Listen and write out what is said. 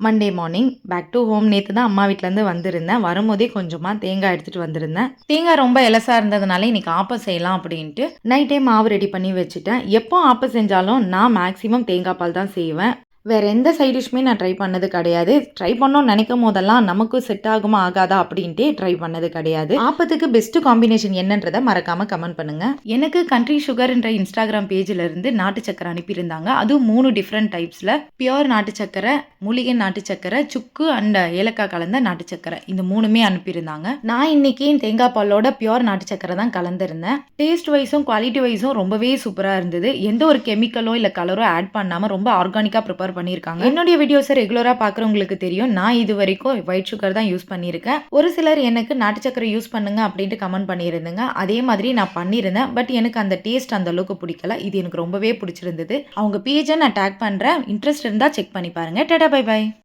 Monday morning back to home. நேற்று தான் அம்மா வீட்டிலேருந்து வந்திருந்தேன். வரும்போதே கொஞ்சமாக தேங்காய் எடுத்துகிட்டு வந்திருந்தேன். தேங்காய் ரொம்ப எலசா இருந்ததுனால இன்னைக்கு ஆப்பம் செய்யலாம் அப்படின்ட்டு நைட்டே மாவு ரெடி பண்ணி வச்சுட்டேன். எப்போ ஆப்பம் செஞ்சாலும் நான் மேக்ஸிமம் தேங்காய் பால் தான் செய்வேன். வேற எந்த சைட் டிஷ்மே நான் ட்ரை பண்ணது கிடையாது. ட்ரை பண்ணணும்னு நினைக்கும் போதெல்லாம் நமக்கு செட் ஆகுமா ஆகாதா அப்படின்ட்டே ட்ரை பண்ணது கிடையாது. ஆப்பத்துக்கு பெஸ்ட் காம்பினேஷன் என்னன்றதை மறக்காம கமெண்ட் பண்ணுங்க. எனக்கு கண்ட்ரி சுகர்ன்ற இன்ஸ்டாகிராம் பேஜ்ல இருந்து நாட்டு சக்கரை அனுப்பியிருந்தாங்க. அதுவும் 3 டிஃப்ரெண்ட் டைப்ஸ்ல பியோர் நாட்டு சக்கரை, மூலிகை நாட்டு சக்கரை, சுக்கு அண்ட் ஏலக்காய் கலந்த நாட்டு சக்கரை, இந்த 3மே அனுப்பியிருந்தாங்க. நான் இன்னைக்கு தேங்காய் பாலோட பியோர் நாட்டு சக்கரை தான் கலந்துருந்தேன். டேஸ்ட் வைஸும் குவாலிட்டி வைஸும் ரொம்பவே சூப்பரா இருந்தது. எந்த ஒரு கெமிக்கலோ இல்ல கலரோ ஆட் பண்ணாம ரொம்ப ஆர்கானிக்கா ப்ரிப்பேர் பண்ணியிருக்காங்க. என்னுடைய வீடியோஸை ரெகுலரா பார்க்குறவங்களுக்கு தெரியும், நான் இது வரைக்கும் ஒயிட் சுகர் தான் யூஸ் பண்ணியிருக்கேன். ஒரு சிலர் எனக்கு நாட்டு சக்கரை யூஸ் பண்ணுங்க அப்படின்ட்டு கமெண்ட் பண்ணியிருந்தேங்க. அதே மாதிரி நான் பண்ணியிருந்தேன். பட் எனக்கு அந்த டேஸ்ட் அந்த அளவுக்கு பிடிக்கல. இது எனக்கு ரொம்பவே பிடிச்சிருந்தது. அவங்க பேஜை நான் டேக் பண்றேன். இன்ட்ரெஸ்ட் இருந்தால் செக் பண்ணி பாருங்க. Tata bye by.